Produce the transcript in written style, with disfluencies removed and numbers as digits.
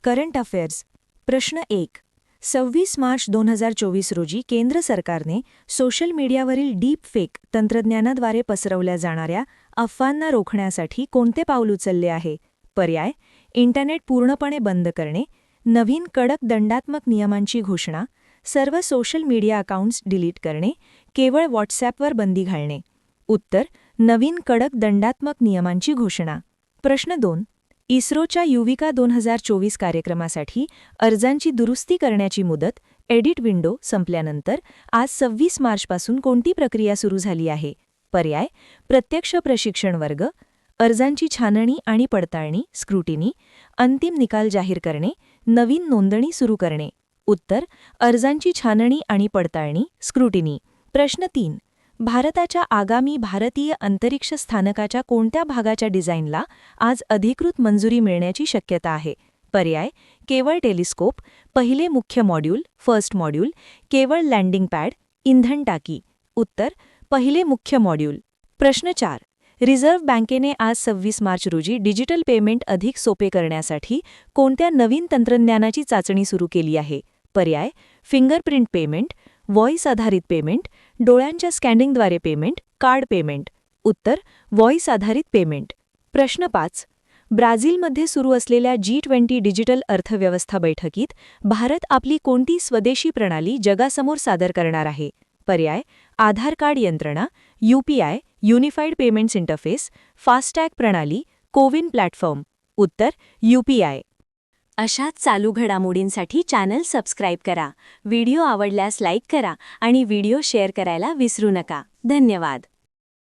Current affairs प्रश्न 1. 26 मार्च 2024 रोजी केंद्र सरकारने सोशल मीडियावरील डीप फेक तंत्रज्ञानाद्वारे पसरवल्या जाणाऱ्या अफवांना रोखण्यासाठी कोणते पाऊल उचलले आहे? पर्याय: इंटरनेट पूर्णपणे बंद करणे, नवीन कडक दंडात्मक नियमांची घोषणा, सर्व सोशल मीडिया अकाउंट्स डिलीट करणे, केवळ व्हॉट्सॲपवर बंदी घालणे. उत्तर: नवीन कडक दंडात्मक नियमांची घोषणा. प्रश्न 2. इस्रोच्या युविका 2024 कार्यक्रमासाठी अर्जांची दुरुस्ती करण्याची मुदत एडिट विंडो संपल्यानंतर आज 26 मार्चपासून कोणती प्रक्रिया सुरू झाली आहे? पर्याय: प्रत्यक्ष प्रशिक्षण वर्ग, अर्जांची छाननी आणि पडताळणी स्क्रुटिनी, अंतिम निकाल जाहीर करणे, नवीन नोंदणी सुरू करणे. उत्तर: अर्जांची छाननी आणि पडताळणी स्क्रुटिनी. प्रश्न 3. भारताच्या आगामी भारतीय अंतरिक्ष स्थानकाच्या कोणत्या भागाच्या डिझाईनला आज अधिकृत मंजुरी मिळण्याची शक्यता आहे? पर्याय: केवळ टेलिस्कोप, पहिले मुख्य मॉड्यूल फर्स्ट मॉड्यूल, केवळ लँडिंग पॅड, इंधन टाकी. उत्तर: पहिले मुख्य मॉड्यूल. प्रश्न 4. रिझर्व्ह बँकेने आज 26 मार्च रोजी डिजिटल पेमेंट अधिक सोपे करण्यासाठी कोणत्या नवीन तंत्रज्ञानाची चाचणी सुरू केली आहे? पर्याय: फिंगरप्रिंट पेमेंट, व्हॉईस आधारित पेमेंट, डोळ्यांच्या स्कॅनिंगद्वारे पेमेंट, कार्ड पेमेंट. उत्तर: व्हॉईस आधारित पेमेंट. प्रश्न 5. ब्राझीलमध्ये सुरू असलेल्या G20 डिजिटल अर्थव्यवस्था बैठकीत भारत आपली कोणती स्वदेशी प्रणाली जगासमोर सादर करणार आहे? पर्याय: आधार कार्ड यंत्रणा, UPI unified payments interface, FASTag प्रणाली, कोविन प्लॅटफॉर्म. उत्तर: UPI. अशाच चालू घडामोडींसाठी चॅनल सबस्क्राईब करा. व्हिडिओ आवडल्यास लाईक करा आणि व्हिडिओ शेअर करायला विसरू नका. धन्यवाद.